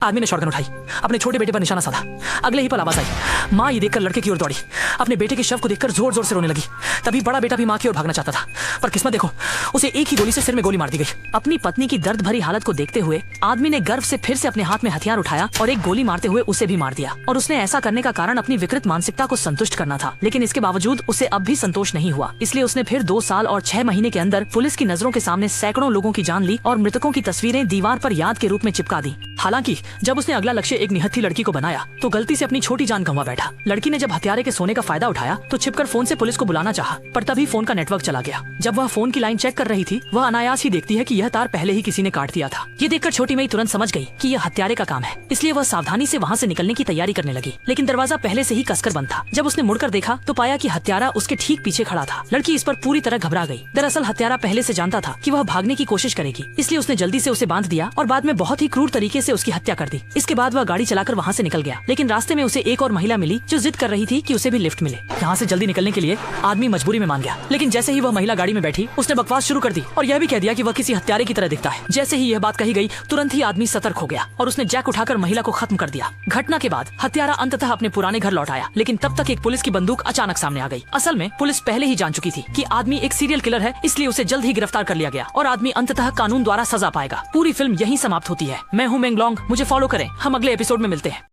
आदमी ने शॉटगन उठाई, अपने छोटे बेटे पर निशाना साधा। अगले ही पल आवाज आई। माँ ये देखकर लड़के की ओर दौड़ी, अपने बेटे के शव को देखकर जोर जोर से रोने लगी। तभी बड़ा बेटा भी माँ की ओर भागना चाहता था, पर किस्मत देखो, उसे एक ही गोली से सिर में गोली मार दी गई। अपनी पत्नी की दर्द भरी हालत को देखते हुए आदमी ने गर्व से फिर से अपने हाथ में हथियार उठाया और एक गोली मारते हुए उसे भी मार दिया। और उसने ऐसा करने का कारण अपनी विकृत मानसिकता को संतुष्ट करना था, लेकिन इसके बावजूद उसे अब भी संतोष नहीं हुआ। इसलिए उसने फिर 2 साल और 6 महीने के अंदर पुलिस की नजरों के सामने सैकड़ों लोगों की जान ली और मृतकों की तस्वीरें दीवार पर याद के रूप में चिपका दी। हालांकि जब उसने अगला लक्ष्य एक निहत्थी लड़की को बनाया तो गलती से अपनी छोटी जान गंवा बैठा। लड़की ने जब हत्यारे के सोने का फायदा उठाया तो छिपकर फोन से पुलिस को बुलाना चाहा, पर तभी फोन का नेटवर्क चला गया। जब वह फोन की लाइन चेक कर रही थी, वह अनायास ही देखती है कि यह तार पहले ही किसी ने काट दिया था। ये देखकर छोटी मई तुरंत समझ गई कि यह हत्यारे का काम है, इसलिए वह सावधानी से वहाँ से निकलने की तैयारी करने लगी। लेकिन दरवाजा पहले से ही कसकर बंद था। जब उसने मुड़कर देखा तो पाया कि हत्यारा उसके ठीक पीछे खड़ा था। लड़की इस पर पूरी तरह घबरा गई। दरअसल हत्यारा पहले से जानता था कि वह भागने की कोशिश करेगी, इसलिए उसने जल्दी से उसे बांध दिया और बाद में बहुत ही क्रूर तरीके से उसकी हत्या कर दी। इसके बाद वह गाड़ी चलाकर वहाँ से निकल गया, लेकिन रास्ते में उसे एक और महिला मिली जो जिद कर रही थी कि उसे भी लिफ्ट मिले। यहाँ से जल्दी निकलने के लिए आदमी मजबूरी में मान गया, लेकिन जैसे ही वह महिला गाड़ी में बैठी उसने बकवास शुरू कर दी और यह भी कह दिया कि वह किसी हत्यारे की तरह दिखता है। जैसे ही यह बात कही गई तुरंत ही आदमी सतर्क हो गया और उसने जैक उठाकर महिला को खत्म कर दिया। घटना के बाद हत्यारा अंततः अपने पुराने घर लौट आया, लेकिन तब तक एक पुलिस की बंदूक अचानक सामने आ गई। असल में पुलिस पहले ही जान चुकी थी कि आदमी एक सीरियल किलर है, इसलिए उसे जल्द ही गिरफ्तार कर लिया गया और आदमी अंततः कानून द्वारा सजा पाएगा। पूरी फिल्म यहीं समाप्त होती है। मैं हूँ मेंगलोंग, मुझे फॉलो करें। हम अगले एपिसोड में मिलते हैं।